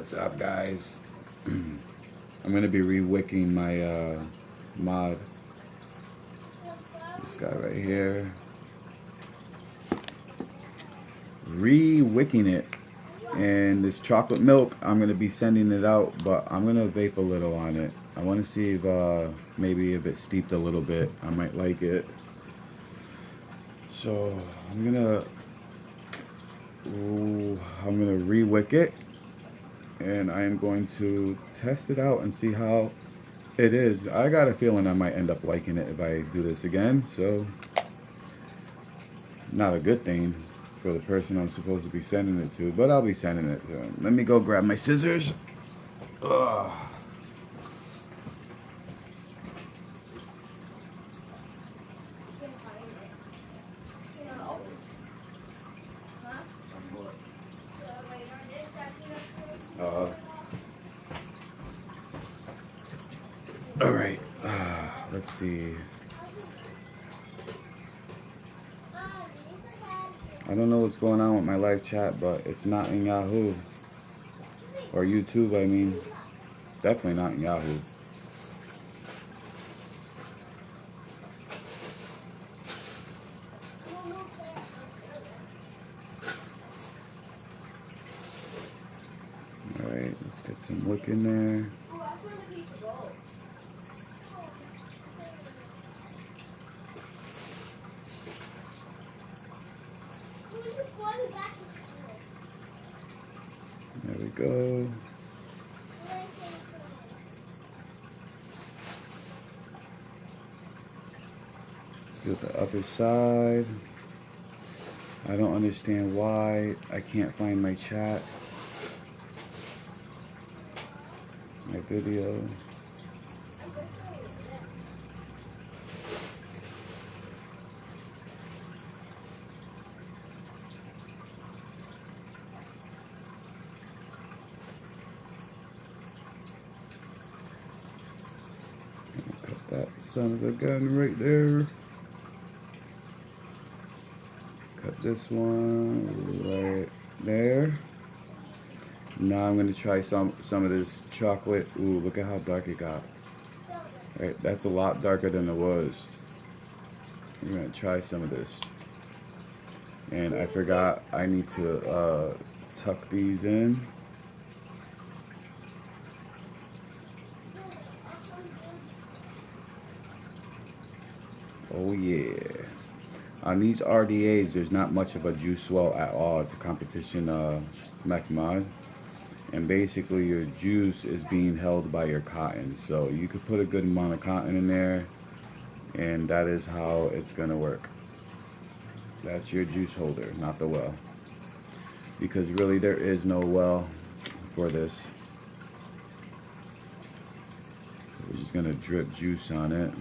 What's up, guys? I'm gonna be re-wicking my mod. This guy right here. Re-wicking it. And this chocolate milk, I'm gonna be sending it out, but I'm gonna vape a little on it. I want to see if maybe if it's steeped a little bit, I might like it. So I'm gonna re-wick it, and I am going to test it out and see how it is. I got a feeling I might end up liking it if I do this again. So not a good thing for the person I'm supposed to be sending it to, but I'll be sending it to him. Let me go grab my scissors. Ugh. All right, let's see. I don't know what's going on with my live chat, but it's not in Yahoo or YouTube. I mean, definitely not in Yahoo. All right, let's get some wick in there. There we go. Do the other side. I don't understand why I can't find my chat, my video. Cut that son of a gun right there. Cut this one right there. Now I'm gonna try some of this chocolate. Ooh, look at how dark it got. Right, that's a lot darker than it was. I'm gonna try some of this. And I forgot I need to tuck these in. Oh yeah. On these RDAs, there's not much of a juice swell at all. It's a competition mech mod. And basically your juice is being held by your cotton. So you could put a good amount of cotton in there, and that is how it's gonna work. That's your juice holder, not the well. Because really there is no well for this. So we're just gonna drip juice on it.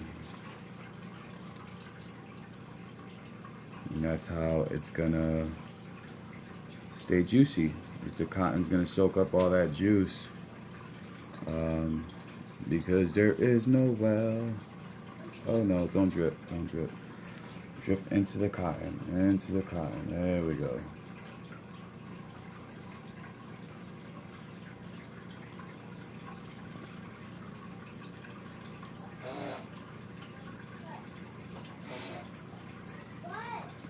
And that's how it's gonna stay juicy. The cotton's gonna soak up all that juice, because there is no well. Oh no, don't drip, don't drip. Drip into the cotton, into the cotton. There we go.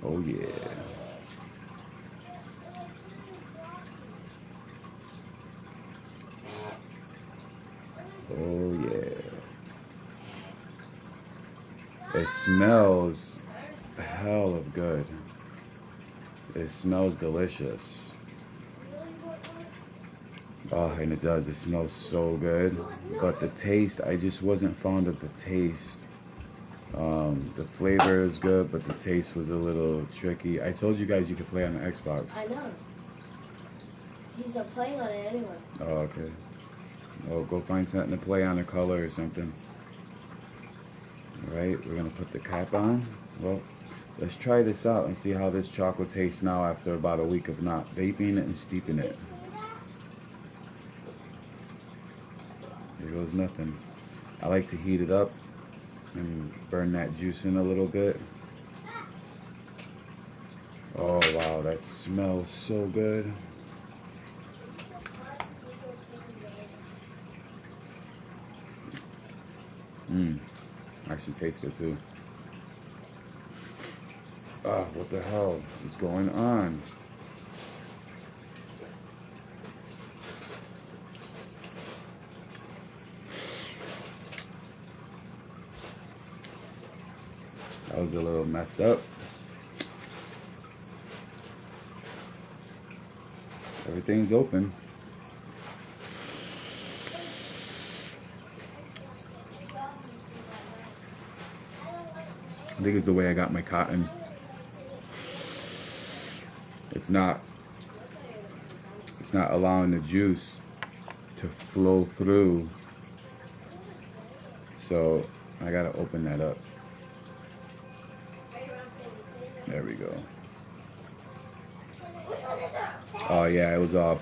Oh yeah. Oh yeah. It smells hell of good. It smells delicious. Oh, and it does. It smells so good. But the taste, I just wasn't fond of the taste. The flavor is good, but the taste was a little tricky. I told you guys you could play on the Xbox. I know. He's not playing on it anyway. Oh, okay. Oh, go find something to play on, a color or something. Alright, we're going to put the cap on. Well, let's try this out and see how this chocolate tastes now after about a week of not vaping it and steeping it. Here goes nothing. I like to heat it up and burn that juice in a little bit. Oh wow, that smells so good. Actually tastes good too. What the hell is going on? That was a little messed up. Everything's open. I think it's the way I got my cotton. It's not allowing the juice to flow through. So I gotta open that up. There we go. Oh yeah, it was all,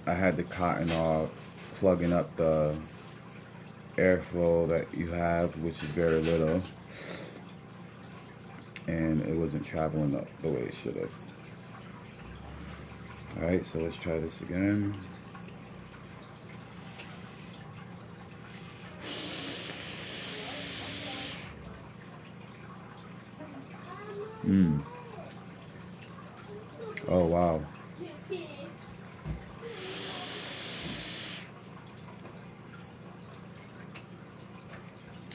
I had the cotton all plugging up the airflow that you have, which is very little, and it wasn't traveling up the way it should have. Alright, so let's try this again. Oh wow.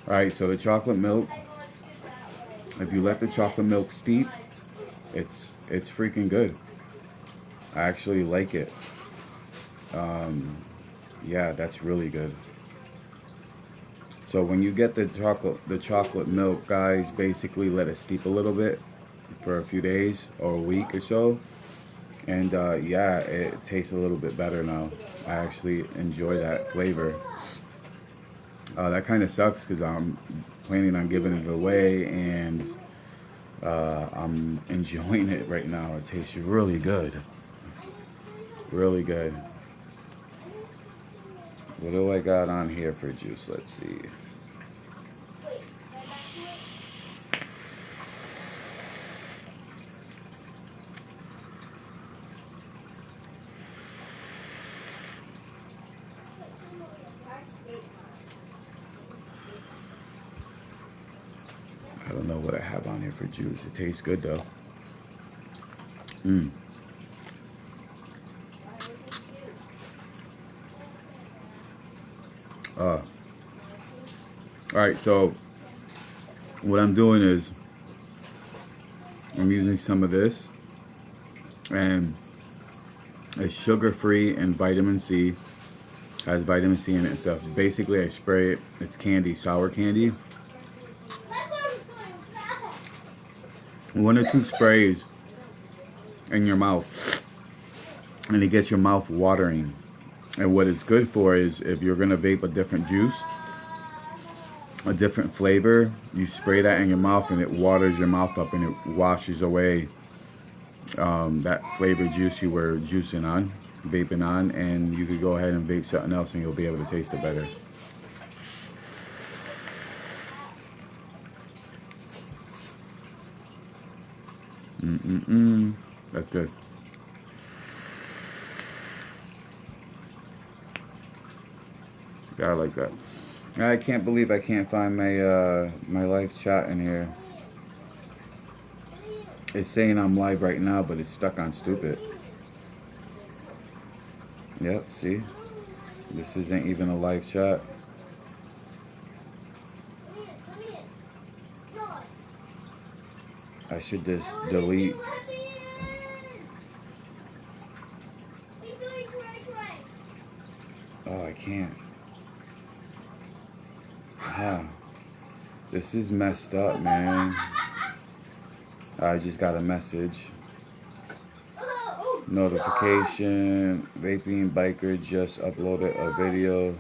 Alright, so the chocolate milk, if you let the chocolate milk steep, it's freaking good. I actually like it. Yeah, that's really good. So when you get the chocolate milk, guys, basically let it steep a little bit for a few days or a week or so, and yeah, it tastes a little bit better now. I actually enjoy that flavor. That kind of sucks because I'm planning on giving it away, and I'm enjoying it right now. It tastes really good. Really good. What do I got on here for juice? Let's see. I don't know what I have on here for juice. It tastes good though. Alright, so what I'm doing is I'm using some of this, and it's sugar free and vitamin C, has vitamin C in it and stuff. Basically I spray it, it's candy, sour candy. 1 or 2 sprays in your mouth, and it gets your mouth watering. And what it's good for is if you're gonna vape a different juice, a different flavor, you spray that in your mouth and it waters your mouth up, and it washes away that flavored juice you were vaping on, and you could go ahead and vape something else and you'll be able to taste it better. That's good. Yeah, I like that. I can't believe I can't find my my live chat in here. It's saying I'm live right now, but it's stuck on stupid. Yep, see? This isn't even a live chat. I should just delete. Oh, I can't. This is messed up, man. I just got a message. Notification. Vaping Biker just uploaded a video.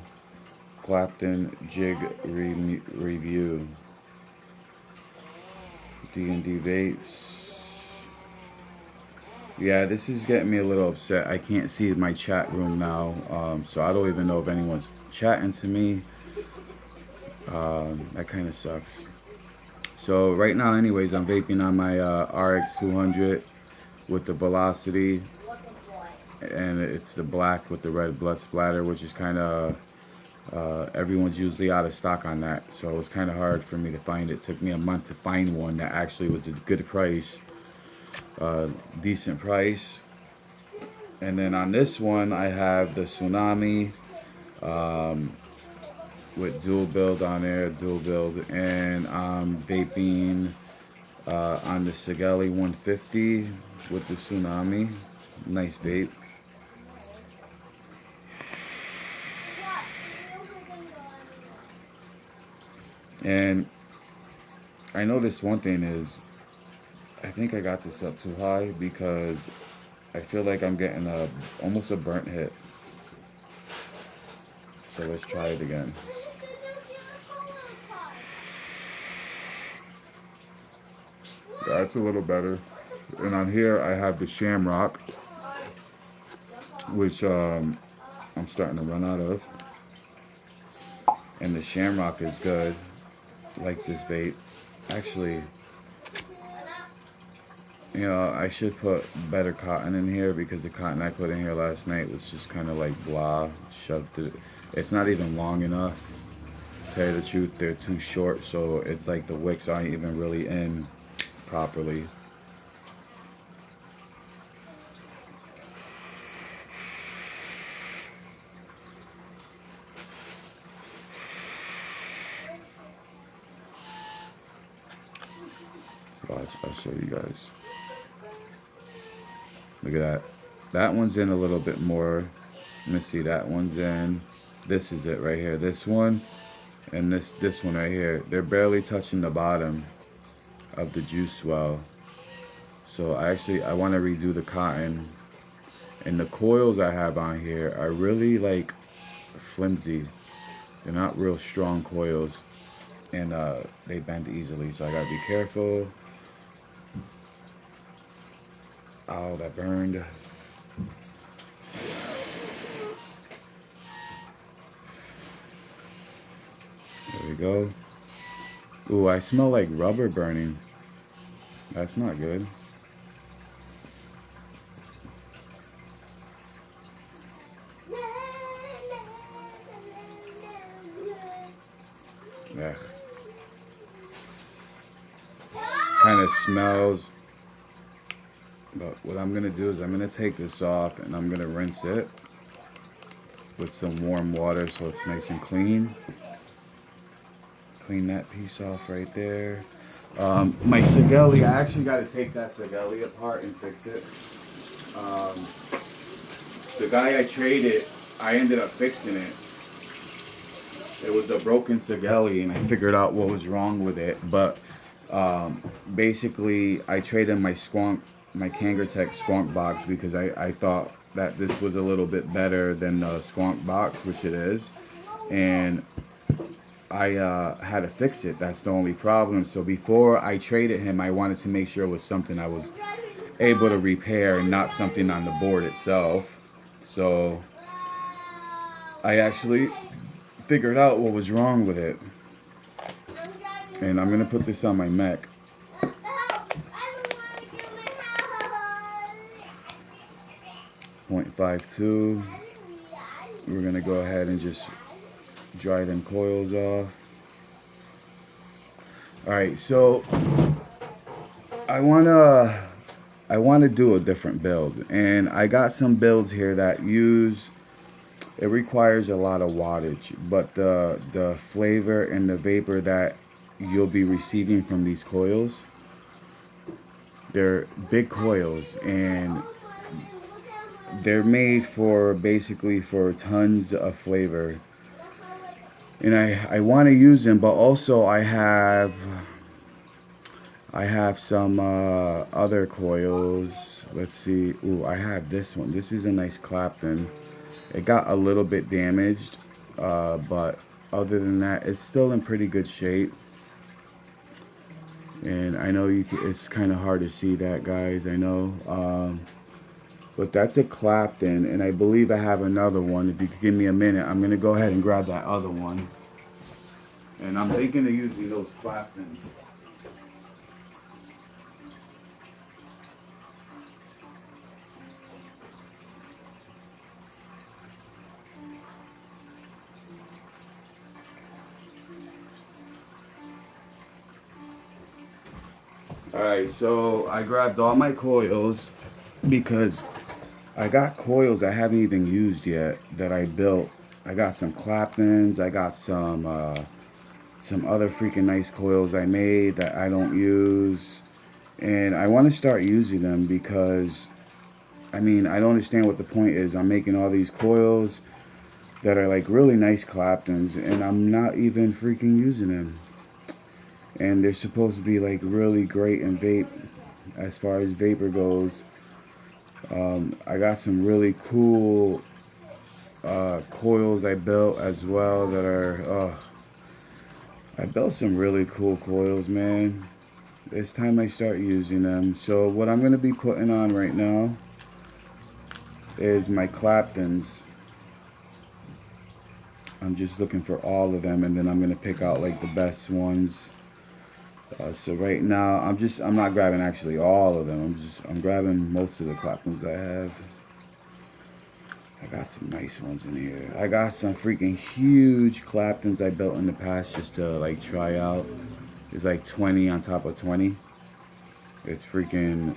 Clapton Jig review. D&D Vapes. Yeah, this is getting me a little upset. I can't see my chat room now, so I don't even know if anyone's chatting to me. That kind of sucks. So right now, anyways, I'm vaping on my RX200 with the Velocity, and it's the black with the red blood splatter, which is kind of Everyone's usually out of stock on that, so it's kind of hard for me to find it. Took me a month to find one that actually was a good price, decent price. And then on this one, I have the Tsunami with dual build on there, dual build, and I'm vaping on the Sigelli 150 with the Tsunami. Nice vape. And I noticed one thing is, I think I got this up too high because I feel like I'm getting almost a burnt hit. So let's try it again. That's a little better. And on here I have the Shamrock, which I'm starting to run out of. And the Shamrock is good, like this vape. Actually, you know, I should put better cotton in here because the cotton I put in here last night was just kind of like blah, shoved it. It's not even long enough. To tell you the truth, they're too short, so it's like the wicks aren't even really in properly. Watch, I'll show you guys. Look at that. That one's in a little bit more. Let me see, that one's in. This is it right here. This one and this one right here. They're barely touching the bottom of the juice well. So I want to redo the cotton. And the coils I have on here are really like flimsy. They're not real strong coils. And they bend easily, so I gotta be careful. Oh, that burned. There we go. Ooh, I smell like rubber burning. That's not good. Ugh. Kind of smells. But what I'm gonna do is I'm gonna take this off and I'm gonna rinse it with some warm water so it's nice and clean. Clean that piece off right there. My Sigelli, I actually got to take that Sigelli apart and fix it. The guy I traded, I ended up fixing it. It was a broken Sigelli, and I figured out what was wrong with it. But basically, I traded my Kangertech Squonk box because I thought that this was a little bit better than the Squonk box, which it is. And I had to fix it. That's the only problem. So before I traded him, I wanted to make sure it was something I was able to repair and not something on the board itself. So I actually figured out what was wrong with it. And I'm going to put this on my mech. .52. We're going to go ahead and just dry them coils off. Alright, so I wanna do a different build, and I got some builds here that it requires a lot of wattage, but the flavor and the vapor that you'll be receiving from these coils, they're big coils, and they're made for basically for tons of flavor. And I want to use them, but also I have some other coils. Let's see. Ooh, I have this one. This is a nice Clapton. It got a little bit damaged, but other than that, it's still in pretty good shape. And I know it's kind of hard to see that, guys. I know. But that's a Clapton, and I believe I have another one. If you could give me a minute, I'm going to go ahead and grab that other one. And I'm thinking of using those Claptons. Alright, so I grabbed all my coils because I got coils I haven't even used yet that I built. I got some Claptons, I got some other freaking nice coils I made that I don't use. And I want to start using them because, I mean, I don't understand what the point is. I'm making all these coils that are like really nice Claptons and I'm not even freaking using them. And they're supposed to be like really great in vape as far as vapor goes. I got some really cool coils I built as well that are, I built some really cool coils, man. It's time I start using them. So what I'm going to be putting on right now is my Claptons. I'm just looking for all of them and then I'm going to pick out like the best ones. So right now I'm not grabbing actually all of them. I'm grabbing most of the Claptons I have. I got some nice ones in here. I got some freaking huge Claptons I built in the past just to like try out. It's like 20 on top of 20. It's freaking,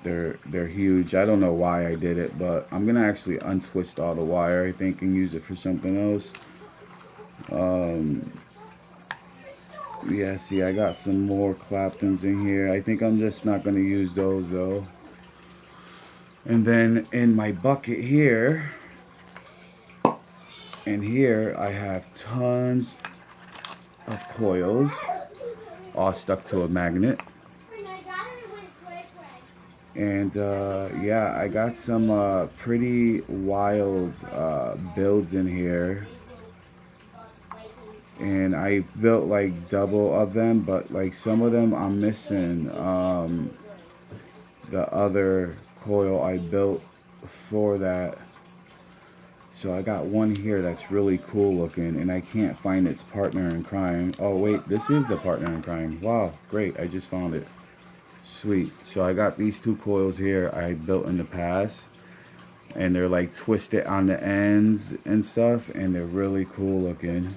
they're huge. I don't know why I did it, but I'm gonna actually untwist all the wire, I think, and use it for something else. Yeah, see, I got some more Claptons in here. I think I'm just not gonna use those though. And then in my bucket here, and here I have tons of coils all stuck to a magnet. And yeah, I got some pretty wild builds in here. And I built like double of them, but like some of them I'm missing the other coil I built for that. So I got one here that's really cool looking and I can't find its partner in crime. Oh wait, this is the partner in crime. Wow, great, I just found it. Sweet. So I got these two coils here I built in the past and they're like twisted on the ends and stuff and they're really cool looking.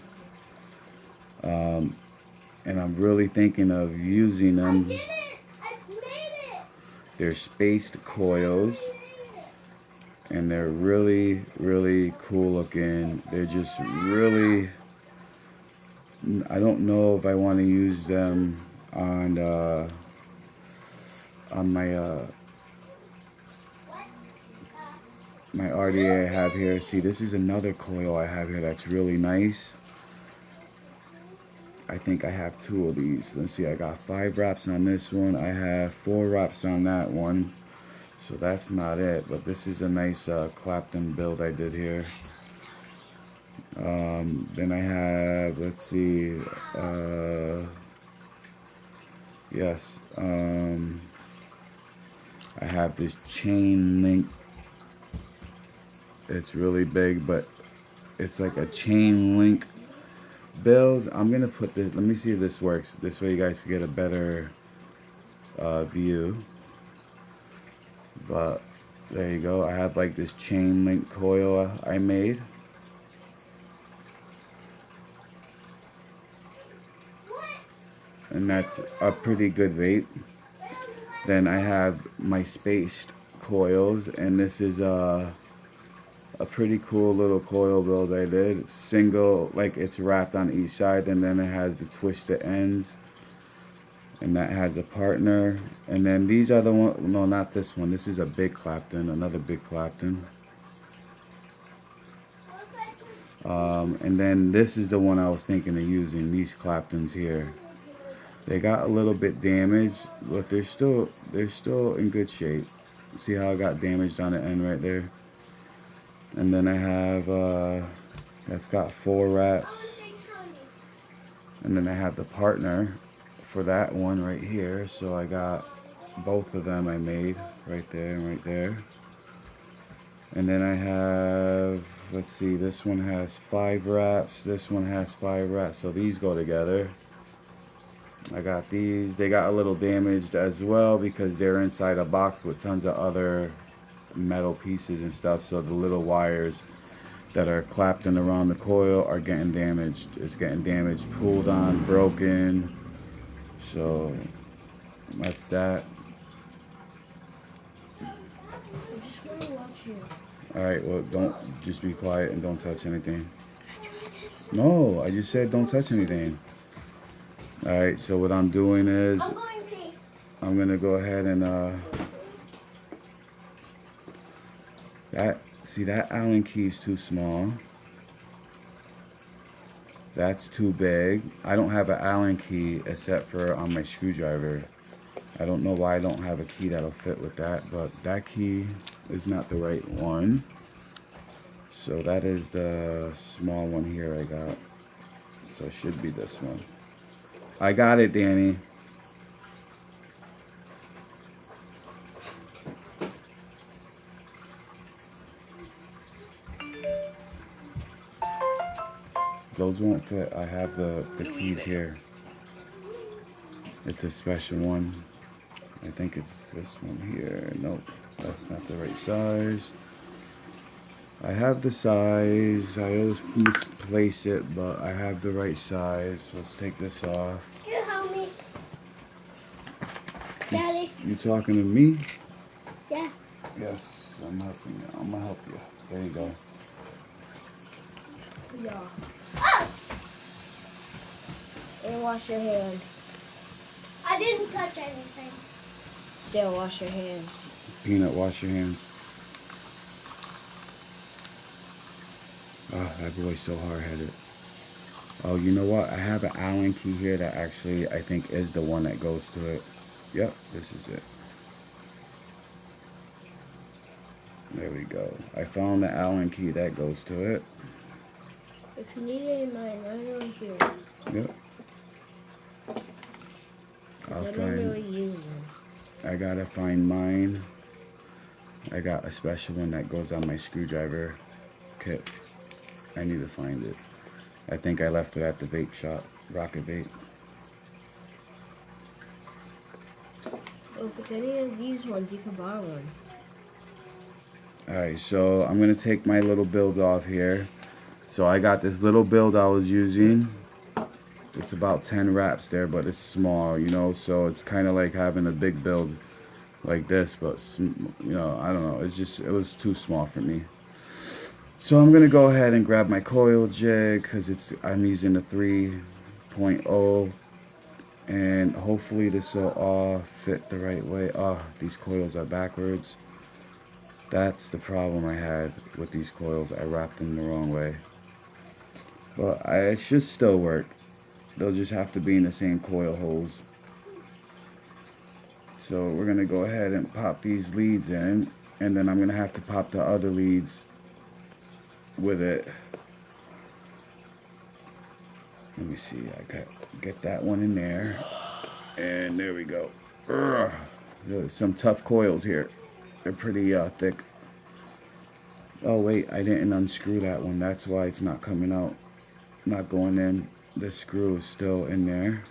And I'm really thinking of using them. They're spaced coils and they're really, really cool looking. They're just really, I don't know if I want to use them on my RDA I have here. See, this is another coil I have here that's really nice. I think I have two of these. Let's see, I got 5 wraps on this one. I have 4 wraps on that one. So that's not it, but this is a nice Clapton build I did here. Then I have, let's see, yes, I have this chain link. It's really big, but it's like a chain link build. I'm gonna put this, let me see if this works. This way you guys can get a better view. But there you go. I have like this chain link coil I made. And that's a pretty good vape. Then I have my spaced coils, and this is a pretty cool little coil build I did. Single, like it's wrapped on each side, and then it has the twisted ends. And that has a partner. And then these are the one, no, not this one. This is a big Clapton, another big Clapton. And then this is the one I was thinking of using, these Claptons here. They got a little bit damaged, but they're still in good shape. See how I got damaged on the end right there? And then I have, that's got 4 wraps. And then I have the partner for that one right here. So I got both of them I made right there and right there. And then I have, let's see, this one has 5 wraps. This one has 5 wraps. So these go together. I got these. They got a little damaged as well because they're inside a box with tons of other metal pieces and stuff. So the little wires that are Clapton around the coil are getting damaged. It's getting damaged, pulled on, broken. So That's that. I just want to watch you. Alright, well, don't, just be quiet and don't touch anything. No, I just said don't touch anything. Alright, so what I'm doing is, I'm going pee. I'm gonna go ahead and, that Allen key is too small. That's too big. I don't have an Allen key except for on my screwdriver. I don't know why I don't have a key that'll fit with that, but that key is not the right one. So that is the small one here I got. So it should be this one. I got it, Danny. Those won't fit. I have the keys here. It's a special one. I think it's this one here. Nope, that's not the right size. I have the size. I always misplace it, but I have the right size. Let's take this off. Can you help me? Daddy? You talking to me? Yeah. Yes, I'm helping you. I'm gonna help you. There you go. Yeah. Oh! And wash your hands. I didn't touch anything. Still wash your hands. Peanut, wash your hands. Oh, that boy's so hard-headed. Oh, you know what? I have an Allen key here that actually I think is the one that goes to it. Yep, this is it. There we go. I found the Allen key that goes to it. If you need it in mine, right over here. Yep. I'll I don't find. really use them. I gotta find mine. I got a special one that goes on my screwdriver kit. I need to find it. I think I left it at the vape shop, Rocket Vape. Oh, if it's any of these ones, you can buy one. Alright, so I'm gonna take my little build off here. So I got this little build I was using. It's about 10 wraps there, but it's small, you know, so it's kind of like having a big build like this, but, you know, I don't know, it was too small for me. So I'm gonna go ahead and grab my coil jig, because I'm using the 3.0, and hopefully this will all fit the right way. Oh, these coils are backwards. That's the problem I had with these coils. I wrapped them the wrong way. But it should still work. They'll just have to be in the same coil holes. So we're gonna go ahead and pop these leads in, and then I'm gonna have to pop the other leads with it. Let me see, I got get that one in there, and there we go. Ugh. There's some tough coils here. They're pretty thick. Oh wait, I didn't unscrew that one. That's why it's not coming out, not going in. The screw is still in there.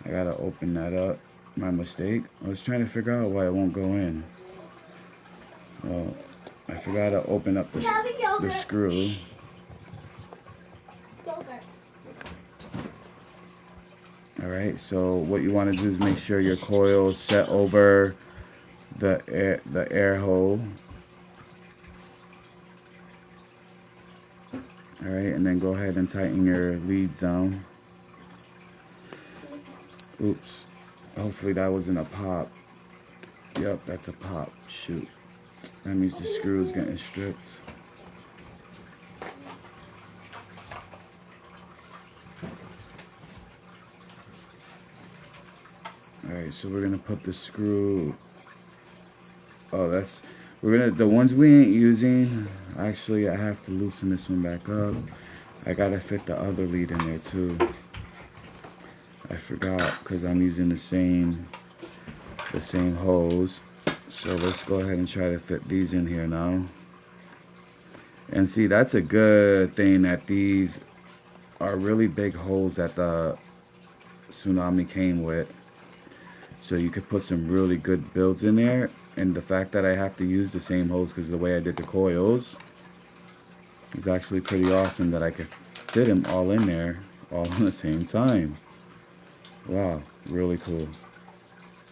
I gotta open that up. My mistake. I was trying to figure out why it won't go in. Well, I forgot to open up the screw. Alright, so what you want to do is make sure your coil is set over the air hole. Alright, and then go ahead and tighten your leads down. Oops. Hopefully that wasn't a pop. Yep, that's a pop. Shoot. That means the screw is getting stripped. Alright, so we're gonna put the screw. Oh, the ones we ain't using. Actually, I have to loosen this one back up. I gotta fit the other lead in there too. I forgot because I'm using the same hose. So let's go ahead and try to fit these in here now. And see, that's a good thing that these are really big holes that the Tsunami came with. So you could put some really good builds in there. And the fact that I have to use the same hose because of the way I did the coils is actually pretty awesome, that I could fit them all in there all at the same time. Wow, really cool.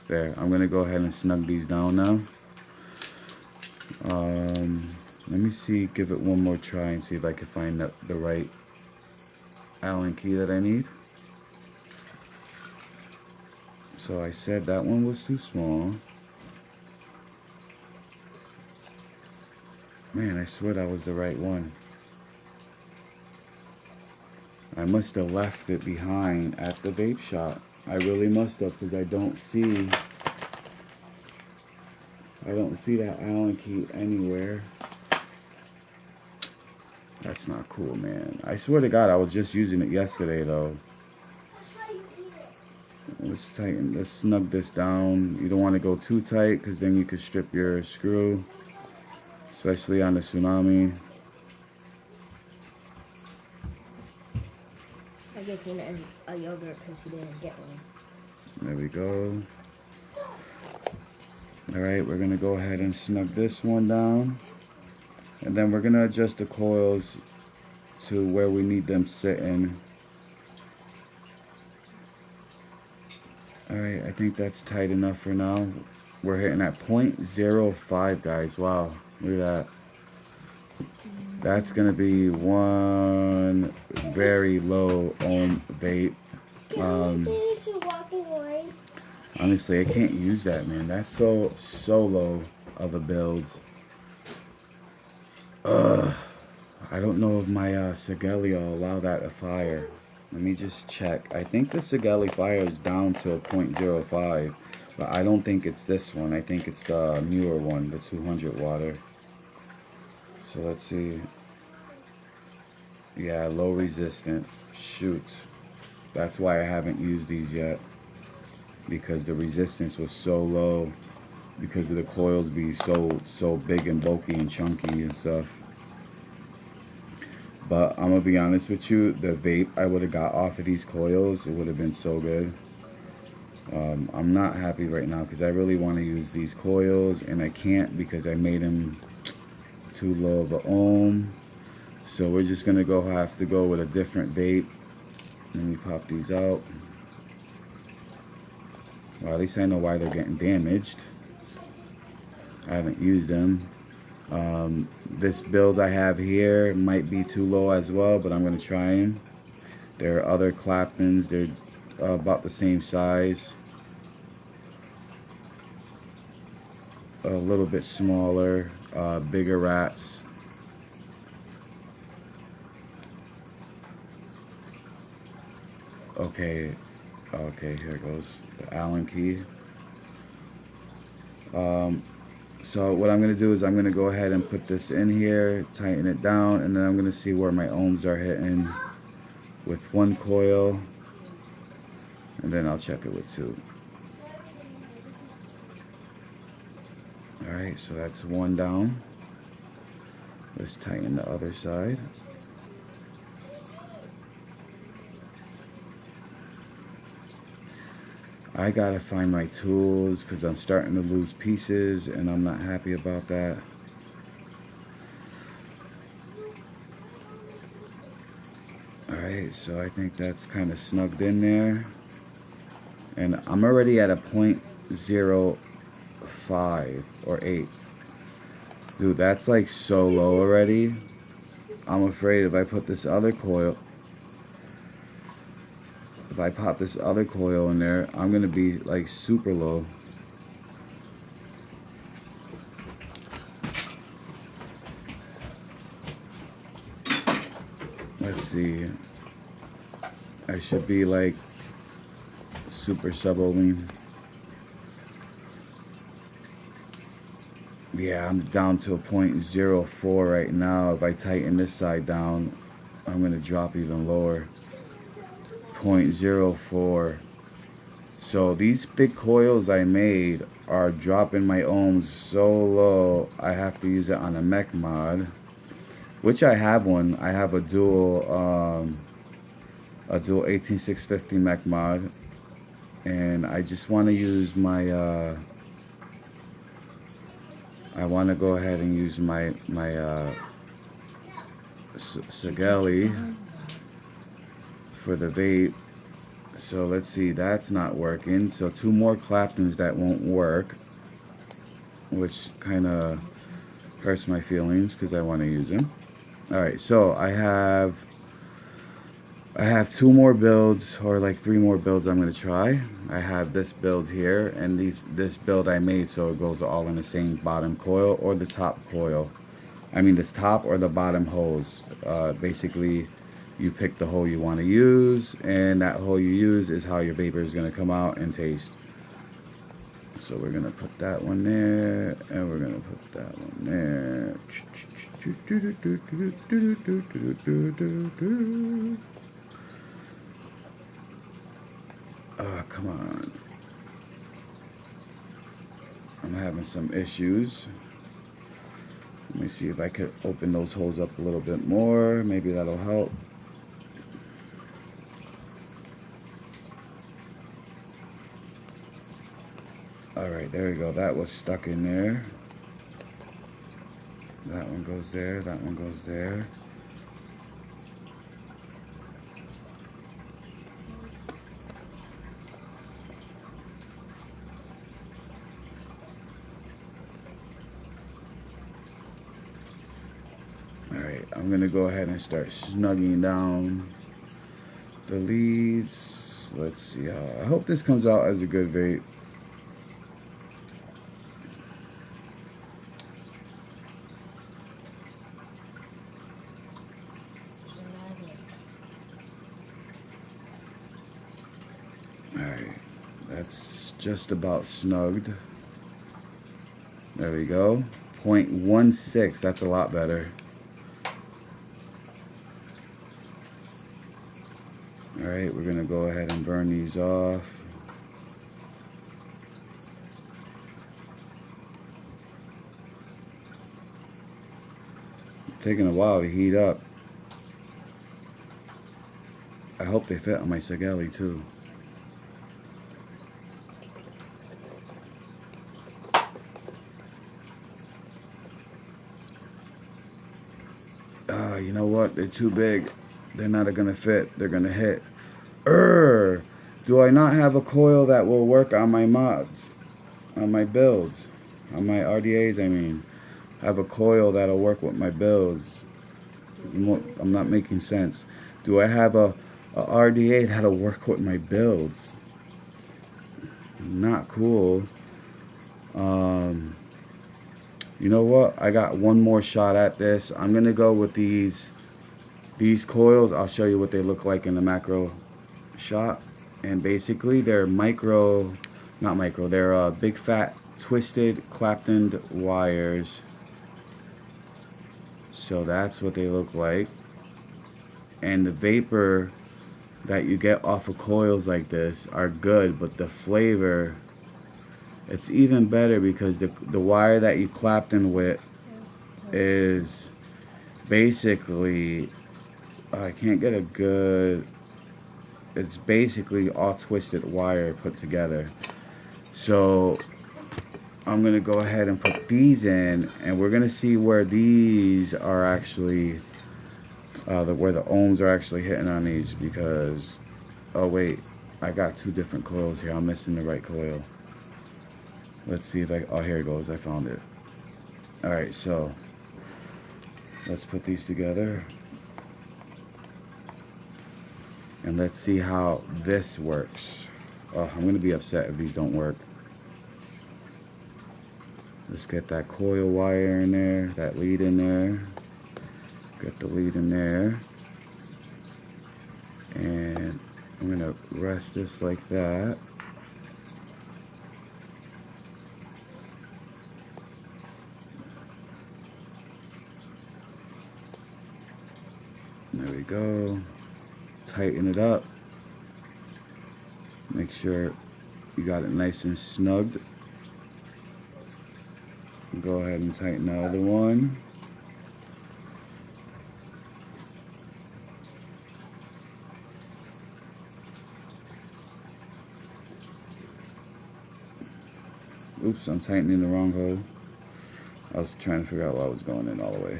There, I'm gonna go ahead and snug these down now. Let me see, give it one more try and see if I can find the right Allen key that I need. So I said that one was too small. Man, I swear that was the right one. I must have left it behind at the vape shop. I really must have, because I don't see that Allen key anywhere. That's not cool, man. I swear to God, I was just using it yesterday, though. Let's snug this down. You don't want to go too tight, because then you could strip your screw, especially on the Tsunami. I gave him a yogurt because he didn't get one. There we go. Alright, we're going to go ahead and snug this one down. And then we're going to adjust the coils to where we need them sitting. Alright, I think that's tight enough for now. We're hitting at 0.05, guys. Wow, look at that. That's going to be one very low ohm vape. Honestly, I can't use that, man. That's so low of a build. I don't know if my Sigelli will allow that to fire. Let me just check. I think the Sigelli fires down to a 0.05, but I don't think it's this one. I think it's the newer one, the 200 water. So let's see. Yeah, low resistance. Shoot. That's why I haven't used these yet. Because the resistance was so low. Because of the coils being so big and bulky and chunky and stuff. But I'm going to be honest with you. The vape I would have got off of these coils, it would have been so good. I'm not happy right now because I really want to use these coils. And I can't because I made them too low of an ohm. So we're just going to have to go with a different vape. Let me pop these out. Well, at least I know why they're getting damaged. I haven't used them. This build I have here might be too low as well, but I'm going to try them. There are other Claptons. They're about the same size. A little bit smaller, bigger wraps. Okay, here it goes. The Allen key. So what I'm going to do is I'm going to go ahead and put this in here, tighten it down, and then I'm going to see where my ohms are hitting with one coil, and then I'll check it with two. Alright, so that's one down. Let's tighten the other side. I gotta find my tools because I'm starting to lose pieces and I'm not happy about that. Alright, so I think that's kind of snugged in there. And I'm already at a 0.05 or 8. Dude, that's like so low already. I'm afraid if I put this other coil, if I pop this other coil in there, I'm gonna be like super low. Let's see. I should be like super sub-ohming. Yeah, I'm down to a 0.04 right now. If I tighten this side down, I'm gonna drop even lower. 0.04. So these big coils I made are dropping my ohms so low I have to use it on a mech mod, which I have one. I have a dual 18650 mech mod, and I just want to use my I want to go ahead and use my Sigelli for the vape. So let's see, that's not working. So 2 more Claptons that won't work, which kind of hurts my feelings because I want to use them. Alright, so I have 2 more builds, or like 3 more builds I'm going to try. I have this build here, and this build I made so it goes all in the same bottom coil or the top coil. I mean this top or the bottom hose. Basically, you pick the hole you want to use, and that hole you use is how your vapor is going to come out and taste. So we're going to put that one there, and we're going to put that one there. Oh, come on. I'm having some issues. Let me see if I could open those holes up a little bit more. Maybe that'll help. Alright, there we go. That was stuck in there. That one goes there. That one goes there. Alright, I'm going to go ahead and start snugging down the leads. Let's see how. I hope this comes out as a good vape. Alright, that's just about snugged. There we go. 0.16, that's a lot better. Alright, we're going to go ahead and burn these off. It's taking a while to heat up. I hope they fit on my Sigelli too. You know what? They're too big. They're not going to fit. They're going to hit. Do I not have a coil that will work on my mods? On my builds? On my RDAs, I mean. I have a coil that'll work with my builds. I'm not making sense. Do I have a RDA that'll work with my builds? Not cool. You know what? I got one more shot at this. I'm gonna go with these coils. I'll show you what they look like in the macro shot. And basically, they're they're big fat twisted Clapton wires. So that's what they look like. And the vapor that you get off of coils like this are good, but the flavor, it's even better because the wire that you Clapton with is basically, I can't get a good, it's basically all twisted wire put together. So I'm going to go ahead and put these in, and we're going to see where these are actually, where the ohms are actually hitting on these, because, oh wait, I got 2 different coils here. I'm missing the right coil. Let's see if oh, here it goes. I found it. Alright, so let's put these together. And let's see how this works. Oh, I'm going to be upset if these don't work. Let's get that coil wire in there, that lead in there. Get the lead in there. And I'm going to rest this like that. There we go. Tighten it up. Make sure you got it nice and snugged. Go ahead and tighten the other one. Oops, I'm tightening the wrong hole. I was trying to figure out why I was going in all the way.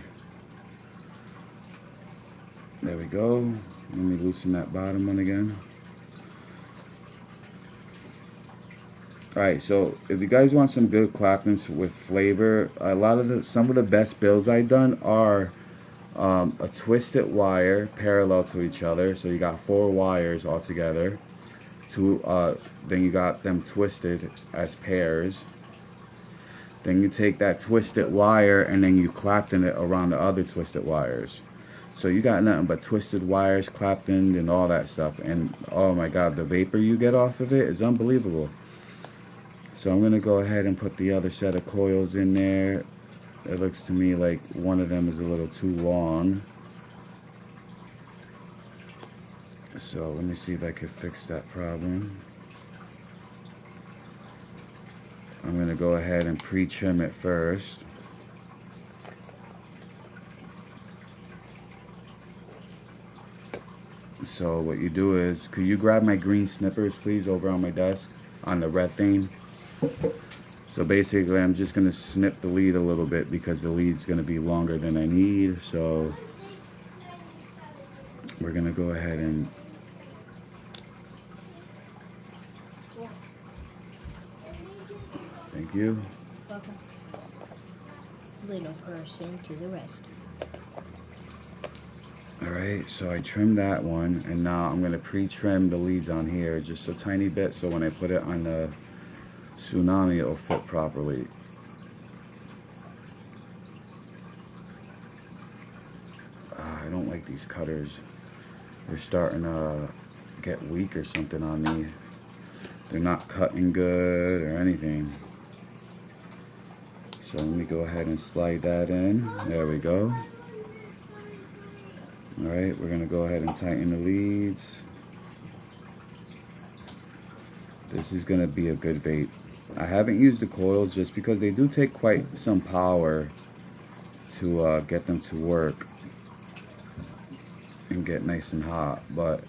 There we go. Let me loosen that bottom one again. Alright, so if you guys want some good clappings with flavor, some of the best builds I've done are a twisted wire parallel to each other. So you got 4 wires all together. Then you got them twisted as pairs. Then you take that twisted wire and then you clapton it around the other twisted wires. So you got nothing but twisted wires, claptoned, and all that stuff. And oh my god, the vapor you get off of it is unbelievable. So I'm going to go ahead and put the other set of coils in there. It looks to me like one of them is a little too long. So let me see if I can fix that problem. I'm going to go ahead and pre-trim it first. So what you do is, could you grab my green snippers please over on my desk on the red thing? So basically I'm just going to snip the lead a little bit because the lead's going to be longer than I need. So we're going to go ahead and thank you. Welcome. Little person to the rescue. Alright, so I trimmed that one, and now I'm going to pre-trim the leads on here just a tiny bit so when I put it on the Tsunami it'll fit properly. I don't like these cutters. They're starting to get weak or something on me. They're not cutting good or anything. So let me go ahead and slide that in. There we go. Alright, we're going to go ahead and tighten the leads. This is going to be a good vape. I haven't used the coils just because they do take quite some power to get them to work and get nice and hot. But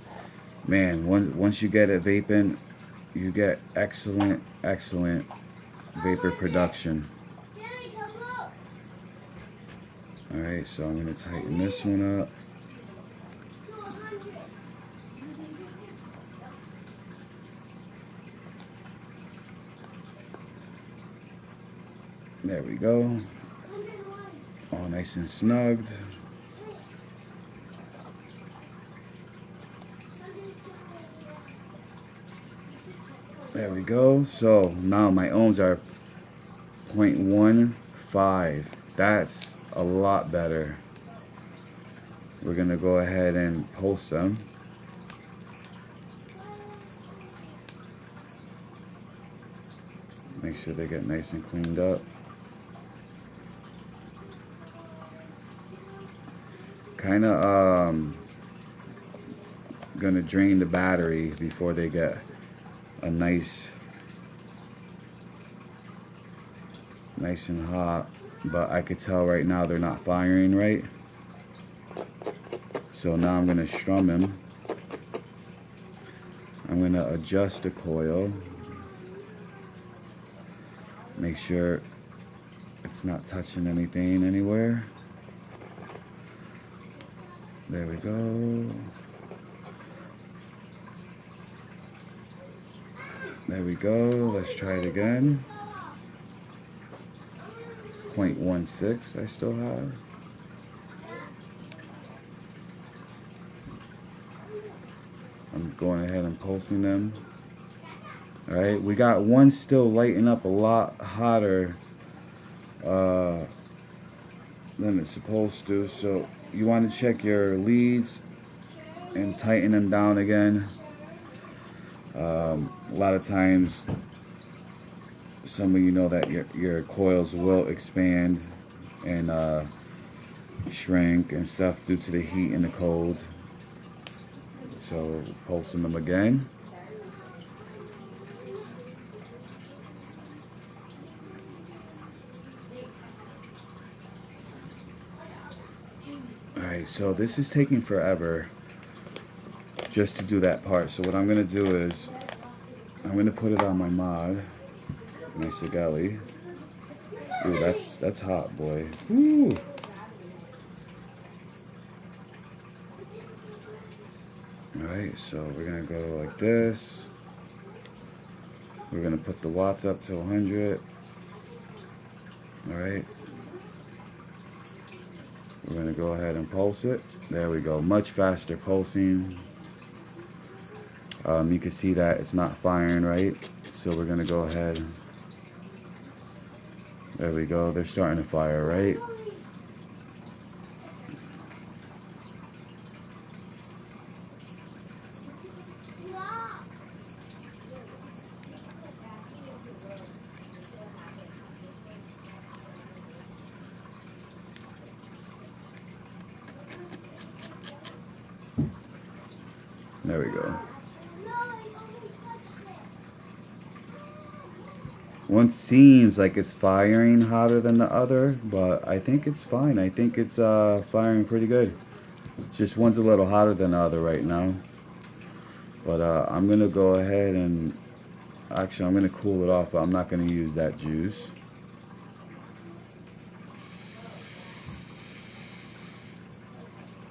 man, once you get it vaping, you get excellent vapor production. Alright, so I'm going to tighten this one up. There we go. All nice and snugged. There we go. So now my ohms are 0.15. That's a lot better. We're going to go ahead and pulse them. Make sure they get nice and cleaned up. Kind of gonna drain the battery before they get a nice and hot, but I could tell right now they're not firing right. So now I'm gonna strum them. I'm gonna adjust the coil. Make sure it's not touching anything anywhere. There we go. There we go. Let's try it again. 0.16 I still have. I'm going ahead and pulsing them. Alright, we got one still lighting up a lot hotter than it's supposed to, so you want to check your leads and tighten them down again. A lot of times some of you know that your coils will expand and shrink and stuff due to the heat and the cold. So pulsing them again. Alright, so this is taking forever just to do that part. So what I'm going to do is I'm going to put it on my mod, my Sigali. Ooh, that's hot, boy. Ooh. Alright, so we're going to go like this. We're going to put the watts up to 100. Alright. We're going to go ahead and pulse it. There we go. Much faster pulsing. You can see that it's not firing right. So we're going to go ahead. There we go. They're starting to fire, right? There we go. One seems like it's firing hotter than the other, but I think it's fine. I think it's firing pretty good. It's just one's a little hotter than the other right now. But I'm going to go ahead and... Actually, I'm going to cool it off, but I'm not going to use that juice.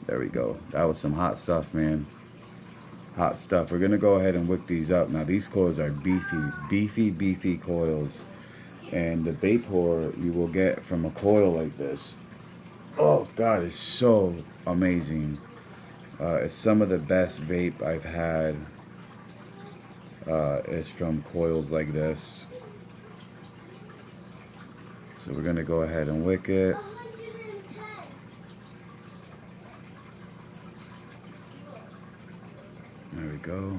There we go. That was some hot stuff, man. Hot stuff. We're going to go ahead and wick these up. Now, these coils are beefy coils. And the vapor you will get from a coil like this, oh, God, it's so amazing. It's some of the best vape I've had is from coils like this. So we're going to go ahead and wick it. There we go.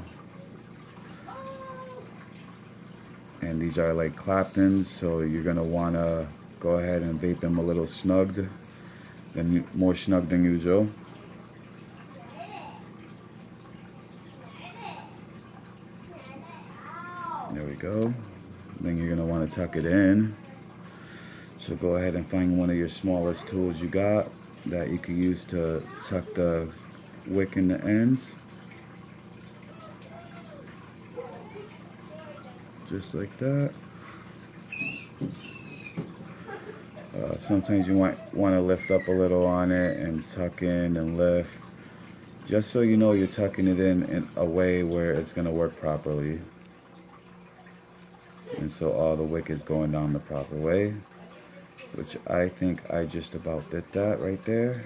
And these are like Claptons, so you're going to want to go ahead and vape them a little snugged, more snug than usual. There we go. Then you're going to want to tuck it in. So go ahead and find one of your smallest tools you got that you can use to tuck the wick in the ends. Just like that. Sometimes you want to lift up a little on it and tuck in and lift, just so you know you're tucking it in a way where it's going to work properly, and so all the wick is going down the proper way, which I think I just about did that right there.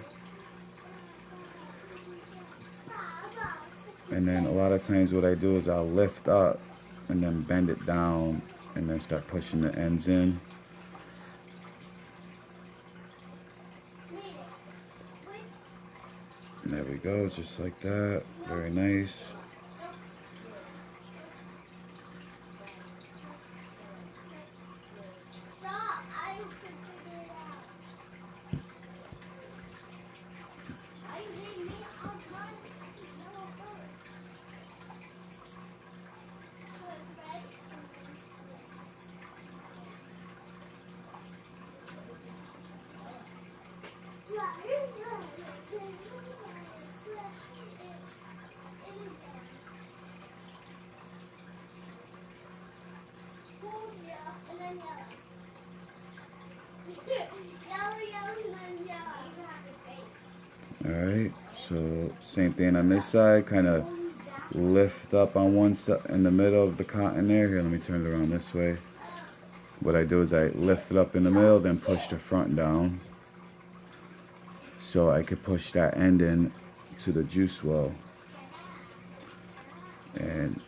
And then a lot of times what I do is I'll lift up and then bend it down and then start pushing the ends in. And there we go, just like that. Very nice. Alright, so same thing on this side, kind of lift up on one side in the middle of the cotton there. Here, let me turn it around this way. What I do is I lift it up in the middle, then push the front down, so I could push that end in to the juice well. And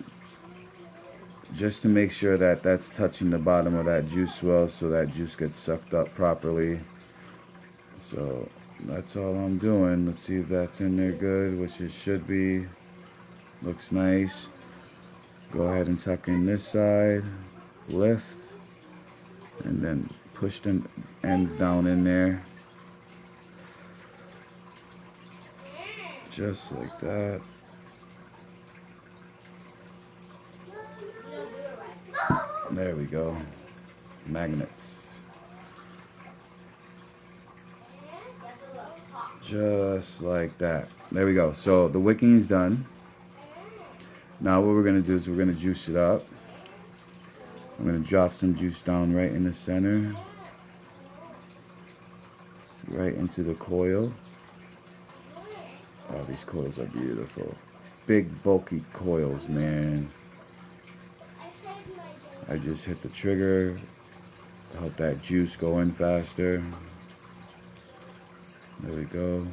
just to make sure that that's touching the bottom of that juice well, so that juice gets sucked up properly. So that's all I'm doing. Let's see if that's in there good, which it should be. Looks nice. Go ahead and tuck in this side, lift, and then push the ends down in there. Just like that. There we go. Magnets. Just like that. There we go. So the wicking is done. Now what we're going to do is we're going to juice it up. I'm going to drop some juice down right in the center. Right into the coil. Oh, these coils are beautiful. Big, bulky coils, man. I just hit the trigger, help that juice go in faster. There we go.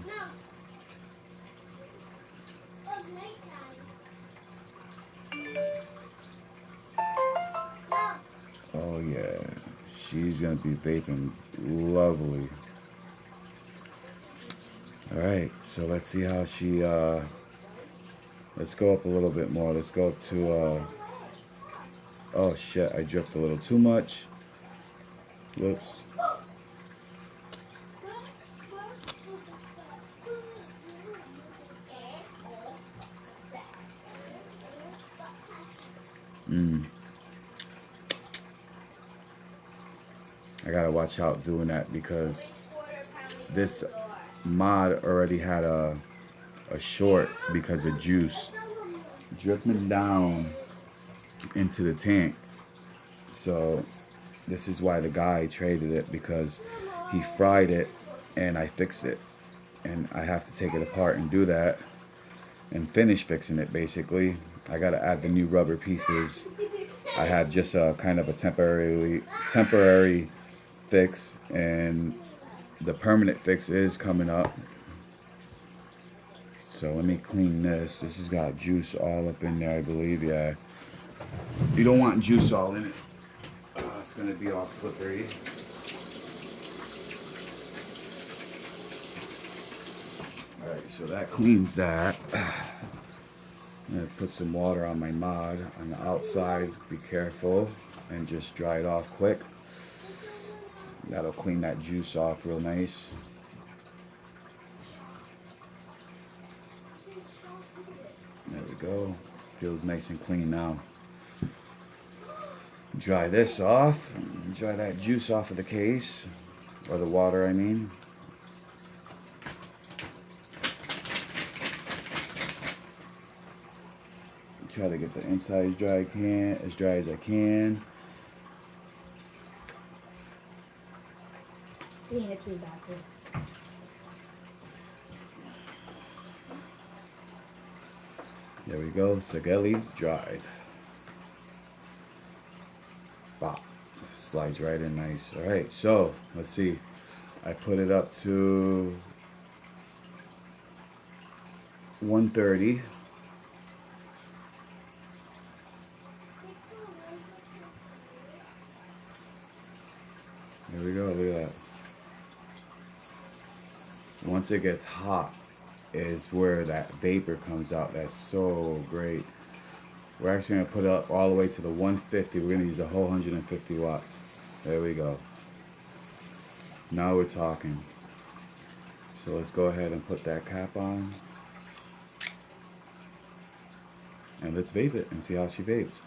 Oh yeah, she's gonna be vaping lovely. Alright, so let's see how she, let's go up a little bit more. Let's go up to, oh shit, I dripped a little too much. Whoops. I gotta watch out doing that because this mod already had a short because of juice dripping down into the tank. So this is why the guy traded it, because he fried it and I fixed it, and I have to take it apart and do that and finish fixing it. Basically I gotta add the new rubber pieces. I had just a kind of a temporary fix, and the permanent fix is coming up. So let me clean this. This has got juice all up in there, I believe. Yeah, you don't want juice all in it. It's gonna be all slippery. Alright, so that cleans that. I'm gonna put some water on my mod on the outside. Be careful and just dry it off quick. That'll clean that juice off real nice. There we go. Feels nice and clean now. Dry this off. Dry that juice off of the case. Or the water, I mean. Try to get the inside as dry as I can. There we go. Sageli dried. Bop. Slides right in nice. Alright, so let's see. I put it up to 130. There we go, look at that. Once it gets hot is where that vapor comes out. That's so great. We're actually going to put it up all the way to the 150. We're going to use the whole 150 watts. There we go. Now we're talking. So let's go ahead and put that cap on. And let's vape it and see how she vapes.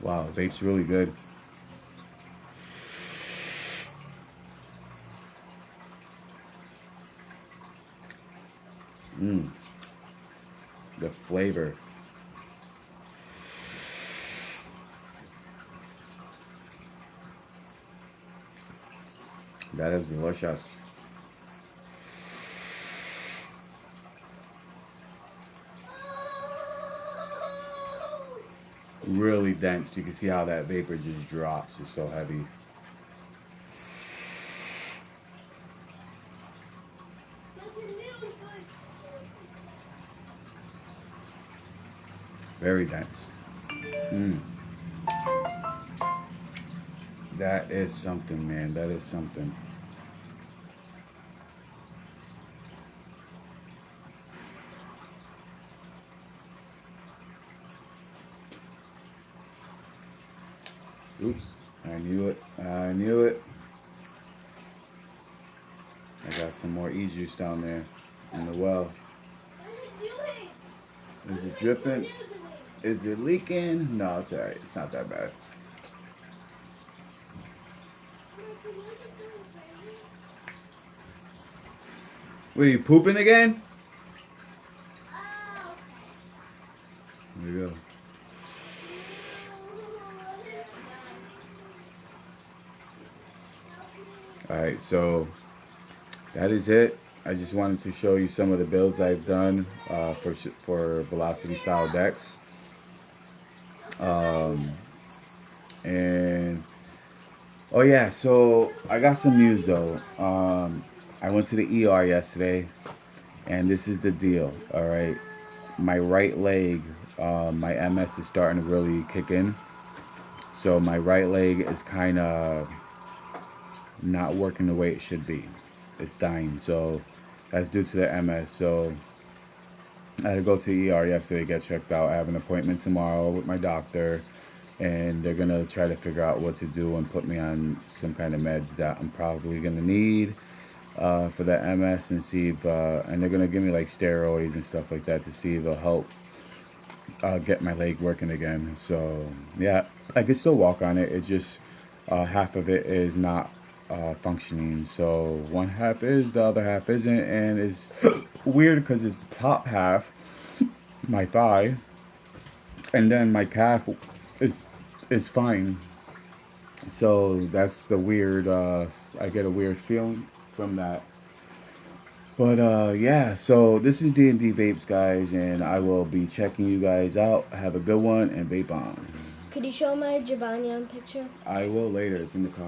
Wow, vape's really good. The flavor. That is delicious. Really dense. You can see how that vapor just drops. It's so heavy. Very dense. That is something, man. That is something. Oops. I knew it. I knew it. I got some more e-juice down there in the well. Is it dripping? Is it leaking? No, it's alright. It's not that bad. Were you pooping again? There you go. Alright, so that is it. I just wanted to show you some of the builds I've done for velocity style decks. And oh yeah, so I got some news though. I went to the ER yesterday, and this is the deal. All right, my right leg, my MS is starting to really kick in. So my right leg is kind of not working the way it should be. It's dying. So that's due to the MS. So I had to go to the ER yesterday to get checked out. I have an appointment tomorrow with my doctor, and they're gonna try to figure out what to do and put me on some kind of meds that I'm probably gonna need for that MS, and see if and they're gonna give me like steroids and stuff like that to see if it'll help get my leg working again. So yeah, I can still walk on it. It's just half of it is not functioning. So one half is, the other half isn't, and it's weird because it's the top half, my thigh, and then my calf is fine. So that's the weird. I get a weird feeling from that. But yeah, so this is D&D Vapes, guys, and I will be checking you guys out. Have a good one and vape on. Could you show my Javanian picture? I will later. It's in the car.